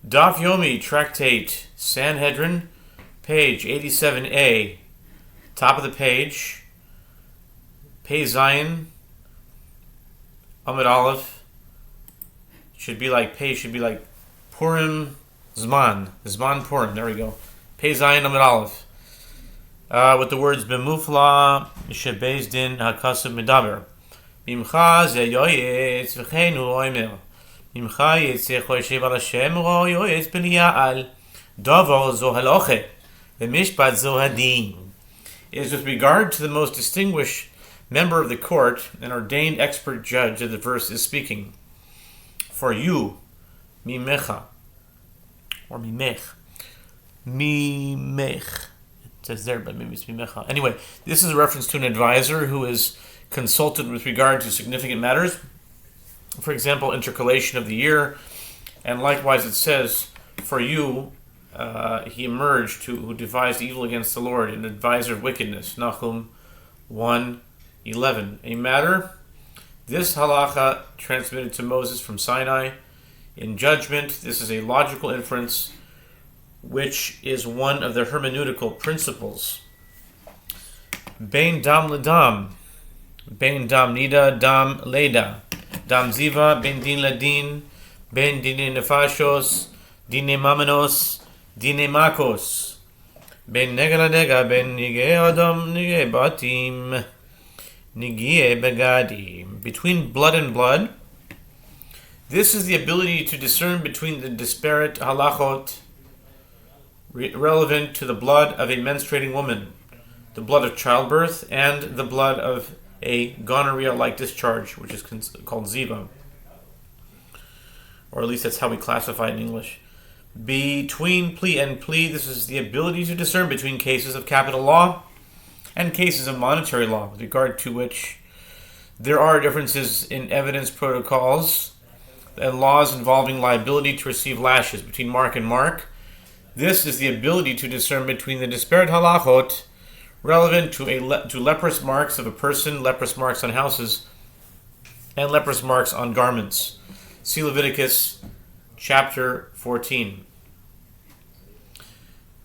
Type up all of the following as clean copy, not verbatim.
Daf Yomi, Tractate, Sanhedrin, page 87a, top of the page, Pei Zion, Amid Aleph, should be like Purim Zman Purim, there we go. Pei Zion, Amid Aleph, with the words B'mufla, Shebeis Din, HaKasav Medaber, Mimcha ze yoyetz v'cheinu oimer, Mimcha yitzeh choshev al Hashem ro yoyetz b'liya'al, Dover zo haloche, V'mishpat zo hadin. It is with regard to the most distinguished member of the court and ordained expert judge that the verse is speaking. For you, mimecha, or mimech, it says there, but maybe it's mimecha. Anyway, this is a reference to an advisor who is consulted with regard to significant matters. For example, intercalation of the year, and likewise it says, for you, he emerged who devised evil against the Lord, an advisor of wickedness. Nahum 1:11. A matter, this halacha transmitted to Moses from Sinai. In judgment, this is a logical inference, which is one of the hermeneutical principles. Bein dam ledam, bein dam nida, dam leda, dam ziva, bein din ladin, bein dine nefashos, dine mamenos, dine makos, ben nega la nega, ben nige adam, nige batim, nige begadim. Between blood and blood, this is the ability to discern between the disparate halachot relevant to the blood of a menstruating woman, the blood of childbirth, and the blood of a gonorrhea-like discharge, which is called ziva, or at least that's how we classify it in English. Between plea and plea, this is the ability to discern between cases of capital law and cases of monetary law, with regard to which there are differences in evidence protocols and laws involving liability to receive lashes between mark and mark. This is the ability to discern between the disparate halachot relevant to leprous marks of a person, leprous marks on houses, and leprous marks on garments. See Leviticus chapter 14.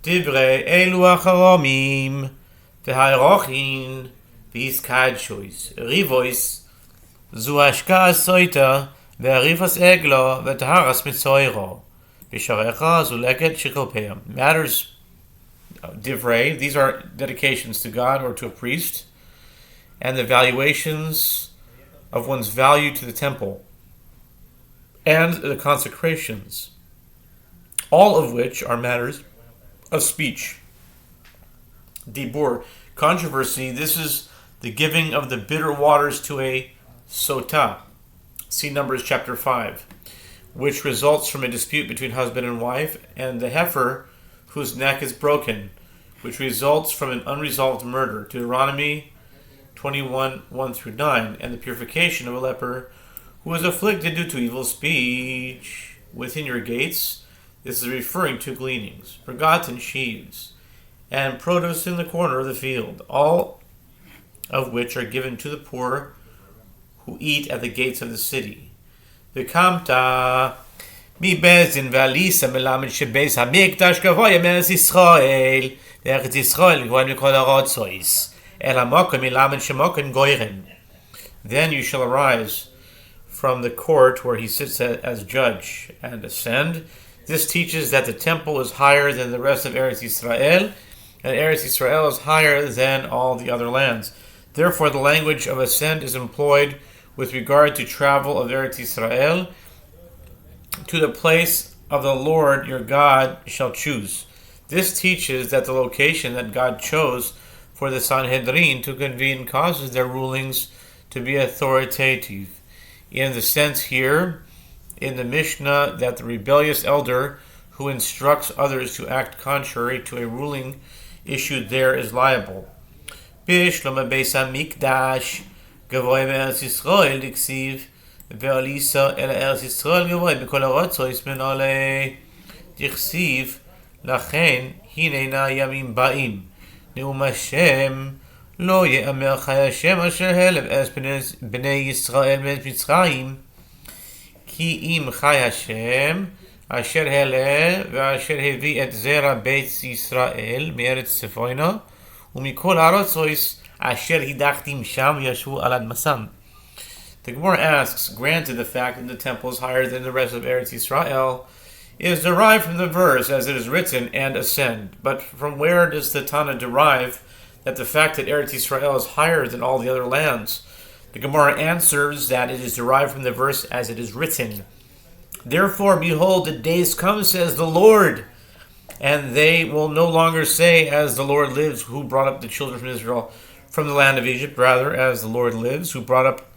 Divrei elu acharomim v'ha'erochin v'hiskadshois rivois zu hashka'as soita v'harifas eglo v'taharas mitzoiro v'sharecha zu leket shikopea. Matters, divrei, these are dedications to God or to a priest, and the valuations of one's value to the temple, and the consecrations, all of which are matters of speech. Dibur, controversy, this is the giving of the bitter waters to a sota. See Numbers chapter 5, which results from a dispute between husband and wife, and the heifer whose neck is broken, which results from an unresolved murder. Deuteronomy 21, 1-9, and the purification of a leper who is afflicted due to evil speech. Within your gates, this is referring to gleanings, forgotten sheaves, and produce in the corner of the field, all of which are given to the poor who eat at the gates of the city. The Kamta mi bezin v'alisa melamed shebeis hamikdash gavoya me'eretz Yisrael ve'eretz Yisrael gvoim mikol harotzois el hamokim melamed shemokim goyrim. Then you shall arise from the court where he sits as judge and ascend. This teaches that the temple is higher than the rest of Eretz Yisrael, and Eretz Yisrael is higher than all the other lands. Therefore, the language of ascend is employed with regard to travel of Eretz Yisrael to the place of the Lord your God shall choose. This teaches that the location that God chose for the Sanhedrin to convene causes their rulings to be authoritative. In the sense here, in the Mishnah, that the rebellious elder who instructs others to act contrary to a ruling issued there is liable. Bishlama beis hamikdash gavoy me'eretz Yisrael diksiv ve'alisa el eretz Yisrael gavoy b'kol harotzois min olei diksiv lachen hinena yamim ba'im neum Hashem lo ye'amer chai Hashem asher helem es bnei Yisrael me'et Mitzrayim ki im chai Hashem אשר העלה ואשר הביא את זרע בית ישראל מארץ צפוינה ומכל הארצות אשר הדחתים שם וישבו על אדמתם. The Gemara asks, granted the fact that the temple is higher than the rest of Eretz Yisrael is derived from the verse as it is written, and ascend. But from where does the Tana derive that the fact that Eretz Yisrael is higher than all the other lands? The Gemara answers that it is derived from the verse as it is written. Therefore, behold, the days come, says the Lord, and they will no longer say, as the Lord lives, who brought up the children from Israel from the land of Egypt, rather, as the Lord lives, who brought up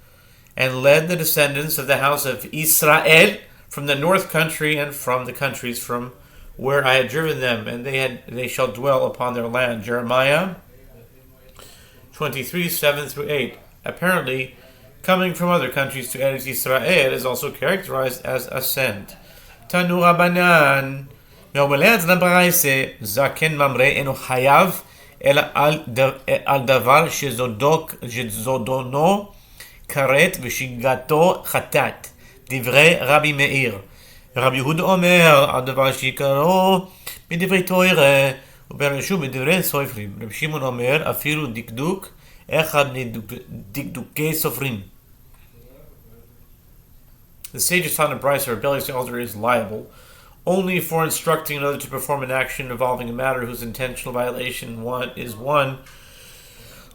and led the descendants of the house of Israel from the north country and from the countries from where I had driven them, and they shall dwell upon their land. Jeremiah 23, 7 through 8. Apparently, coming from other countries to Eretz Yisrael is also characterized as ascent. Tanu Rabbanan, מעומלת לבראיסה, זקן ממרא אינו חייב, אלא על דבר שזודונו כרת ושגגתו חטאת. דברי רבי מאיר. רבי יהודה אומר, על דבר שעיקרו בדברי תורה, וברשו בדברי סופרים. רבי שמעון אומר, אפילו דקדוק, אחד מדקדוקי סופרים. The sages taught in Bryce, a rebellious elder is liable only for instructing another to perform an action involving a matter whose intentional violation is one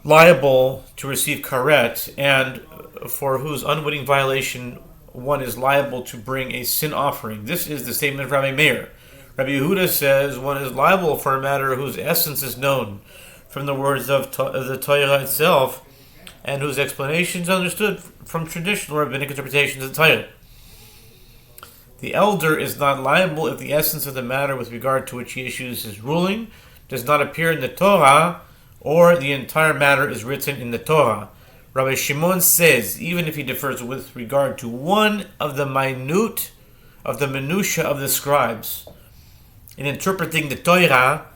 liable to receive karet, and for whose unwitting violation one is liable to bring a sin offering. This is the statement of Rabbi Meir. Rabbi Yehuda says one is liable for a matter whose essence is known from the words of the Torah itself, and whose explanation is understood from traditional rabbinic interpretations of the Torah. The elder is not liable if the essence of the matter with regard to which he issues his ruling does not appear in the Torah, or the entire matter is written in the Torah. Rabbi Shimon says, even if he differs with regard to one of the minutiae of the scribes, in interpreting the Torah,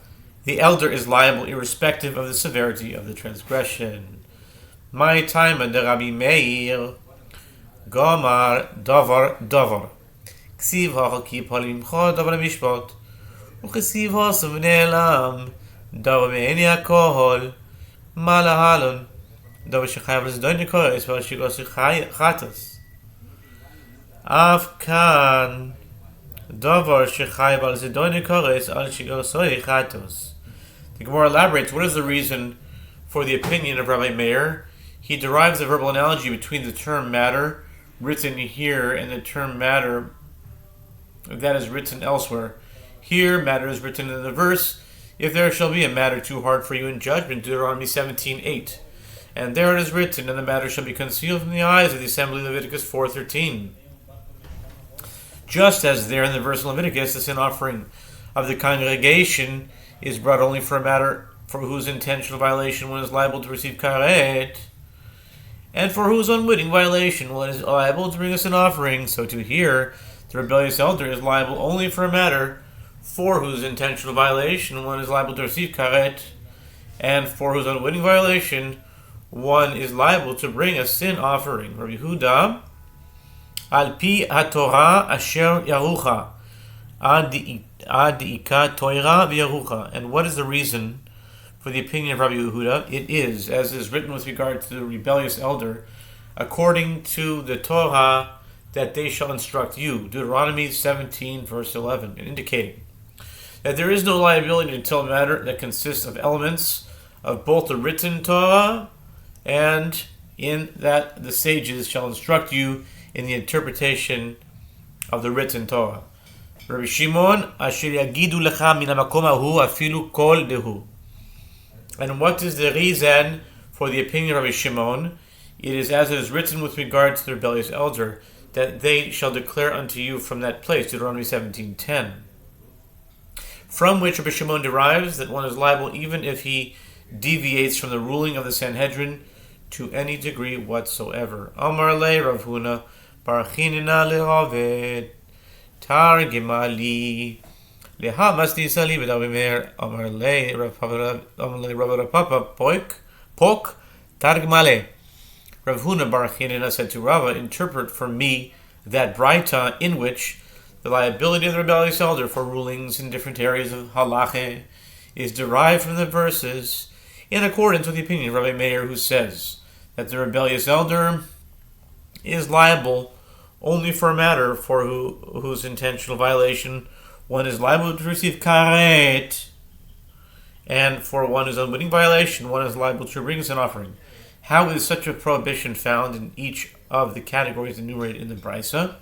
the elder is liable irrespective of the severity of the transgression. My time de Rabbi Meir, Gomar Davar. כסיב החוקים פועלים למחות דבר המשפט וכסיב הסוף נעלם דבר מעיני הכל מה להלון דבר שחייב לזדון נקורס והשגוס חטוס אף כאן דבר שחייב לזדון נקורס על שגוסוי חטוס. The Gemara elaborates, what is the reason for the opinion of Rabbi Meir? He derives a verbal analogy between the term matter written here and the term matter that is written elsewhere. Here, matter is written in the verse, if there shall be a matter too hard for you in judgment, Deuteronomy 17:8. And there it is written, and the matter shall be concealed from the eyes of the assembly, Leviticus 4:13. Just as there in the verse of Leviticus, the sin offering of the congregation is brought only for a matter for whose intentional violation one is liable to receive karet, and for whose unwitting violation one is liable to bring a sin offering, so to here, the rebellious elder is liable only for a matter for whose intentional violation one is liable to receive karet, and for whose unwitting violation one is liable to bring a sin offering. Rabbi Yehuda, al pi haTorah asher yarucha, ad diika Torah v'yarucha. And what is the reason for the opinion of Rabbi Yehuda? It is, as is written with regard to the rebellious elder, according to the Torah, that they shall instruct you. Deuteronomy 17, verse 11, indicating that there is no liability until a matter that consists of elements of both the written Torah, and in that the sages shall instruct you in the interpretation of the written Torah. Rabbi Shimon, asher yagidu lecha min hamakom hahu afilu kol dehu. And what is the reason for the opinion of Rabbi Shimon? It is as it is written with regard to the rebellious elder, that they shall declare unto you from that place, Deuteronomy 17:10. From which Rabbi Shimon derives that one is liable even if he deviates from the ruling of the Sanhedrin to any degree whatsoever. Amar le Rav Huna, Barachinina le'aved, Targima li, Leha masni sali v'Rabbi Meir, Amar le Rav Papa, Pok, Targima le. Rav Huna Bar Chanina said to Rava, interpret for me that Braita in which the The liability of the rebellious elder for rulings in different areas of halacha is derived from the verses in accordance with the opinion of Rabbi Meir, who says that the rebellious elder is liable only for a matter for whose intentional violation one is liable to receive karet, and for one whose unwitting violation one is liable to bring an offering. How is such a prohibition found in each of the categories enumerated in the Brisa?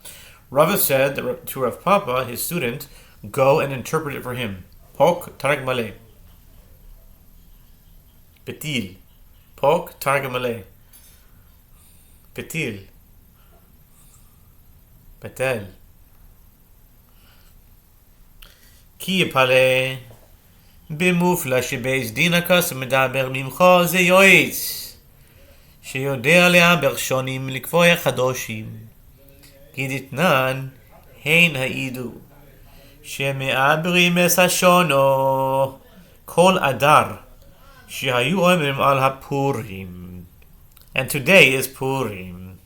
Rava said to Rav Papa, his student, go and interpret it for him. Pok targ maleh. Betil. Pok targ maleh. Betil. Betel. Ki yipaleh. במופלא שבייס דין הקוסם מדבר ממך זה יועץ שיודע לעבר שונים לקבוע חדושים כי דתנן הן העידו שמעברים את השונו כל אדר שהיו אומרים על הפורים. And today is Purim.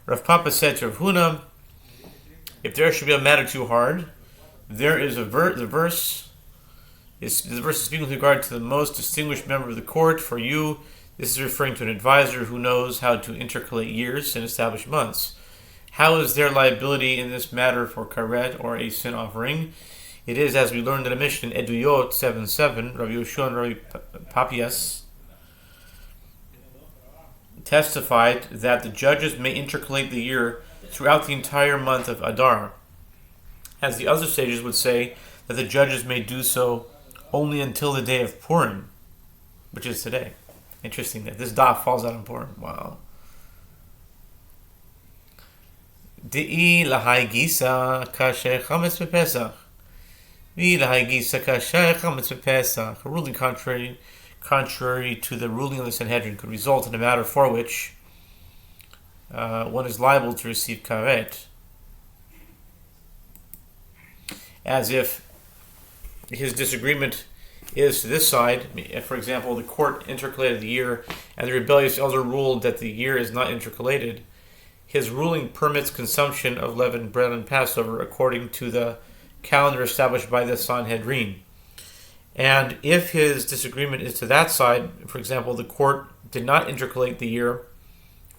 Rav Papa said to Rav Huna, if there should be a matter too hard, there is the verse is speaking with regard to the most distinguished member of the court. For you, this is referring to an advisor who knows how to intercalate years and establish months. How is there liability in this matter for karet or a sin offering? It is, as we learned in the Mishnah in Eduyot 7:7, Rabbi Yehoshua and Rabbi Papias testified that the judges may intercalate the year throughout the entire month of Adar, as the other sages would say that the judges may do so only until the day of Purim, which is today. Interesting that this daf falls out on Purim. Wow. De'i lahai gisa kasher chametz bepesach. Vi lahai gisa kasher chametz bepesach. A ruling contrary to the ruling of the Sanhedrin could result in a matter for which one is liable to receive karet, as if his disagreement is to this side. For example, the court intercalated the year and the rebellious elder ruled that the year is not intercalated. His ruling permits consumption of leavened bread on Passover according to the calendar established by the Sanhedrin. And if his disagreement is to that side, for example, the court did not intercalate the year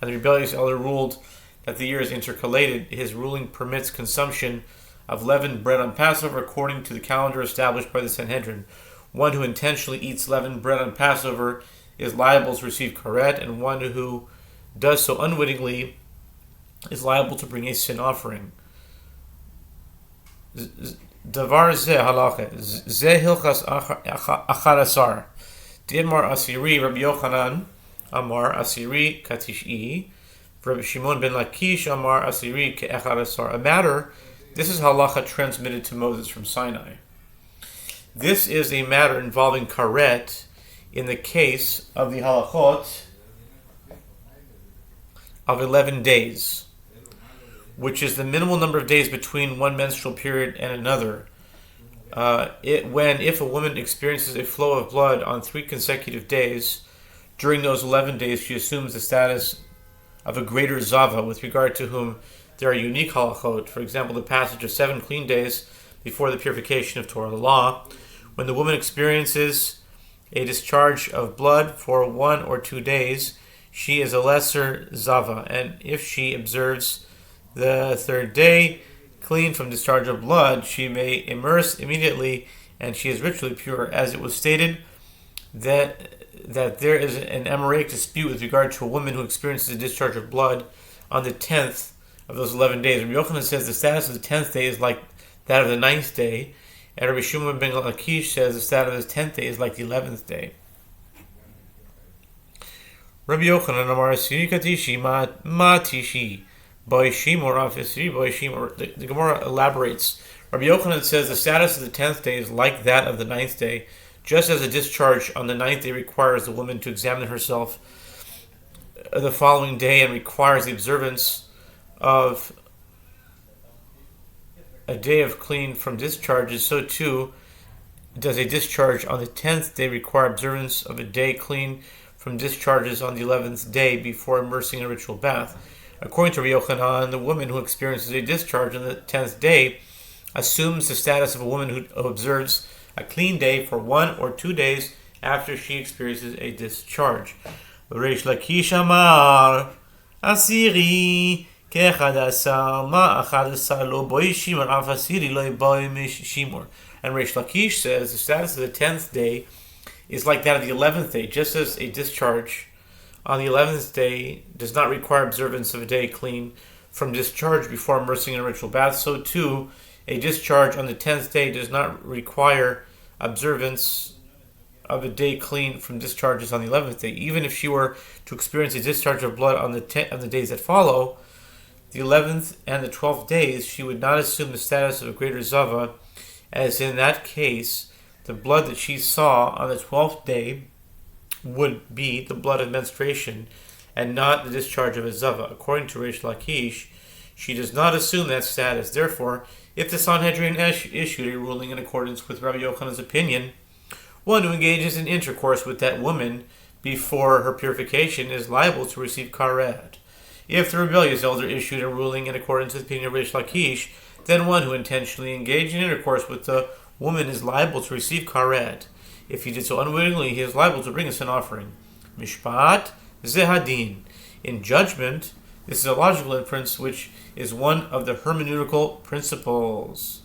and the rebellious elder ruled that the year is intercalated, his ruling permits consumption of leavened bread on Passover according to the calendar established by the Sanhedrin. One who intentionally eats leavened bread on Passover is liable to receive karet, and one who does so unwittingly is liable to bring a sin offering. Davar zeh halacha zeh hilchas achar asar. Dimar asiri Rabbi Yochanan amar asiri katish'i. Rabbi Shimon ben Lakish amar asiri ke'echar asar. A matter. This is halacha transmitted to Moses from Sinai. This is a matter involving karet in the case of the halachot of 11 days, which is the minimal number of days between one menstrual period and another. If a woman experiences a flow of blood on 3 consecutive days, during those 11 days she assumes the status of a greater zava, with regard to whom there are unique halachot. For example, the passage of 7 clean days before the purification of Torah law. When the woman experiences a discharge of blood for 1 or 2 days, she is a lesser zava, and if she observes the 3rd day clean from discharge of blood, she may immerse immediately, and she is ritually pure, as it was stated that there is an Amoraic dispute with regard to a woman who experiences a discharge of blood on the 10th of those 11 days. Rabbi Yochanan says the status of the 10th day is like that of the 9th day, and Rabbi Shimon ben Lakish says the status of the 10th day is like the 11th day. Rabbi Yochanan amar asiri katishi ma tishi boishim or afisiri boishim. The Gemara elaborates. Rabbi Yochanan says the status of the 10th day is like that of the 9th day, just as a discharge on the 9th day requires the woman to examine herself the following day and requires the observance of a day of clean from discharges, so too does a discharge on the 10th day require observance of a day clean from discharges on the 11th day before immersing in a ritual bath. According to Yochanan, the woman who experiences a discharge on the 10th day assumes the status of a woman who observes a clean day for 1 or 2 days after she experiences a discharge. Reish Lakish Amar Asiri Kechadasar Ma Achadasar Lo Boi Shimur Af Asiri Lo Boi Shimur. And Reish Lakish says the status of the 10th day is like that of the 11th day, just as a discharge on the 11th day does not require observance of a day clean from discharge before immersing in a ritual bath, so too a discharge on the 10th day does not require observance of a day clean from discharges on the 11th day. Even if she were to experience a discharge of blood on the days that follow, the 11th and the 12th days, she would not assume the status of a greater zava, as in that case, the blood that she saw on the 12th day would be the blood of menstruation and not the discharge of a zava. According to Reish Lakish, she does not assume that status. Therefore, if the Sanhedrin issued a ruling in accordance with Rabbi Yochanan's opinion, one who engages in intercourse with that woman before her purification is liable to receive karet. If the rebellious elder issued a ruling in accordance with the opinion of Reish Lakish, then one who intentionally engaged in intercourse with the woman is liable to receive karet. If he did so unwittingly, he is liable to bring us an offering. Mishpat zehadin. In judgment, this is a logical inference which is one of the hermeneutical principles.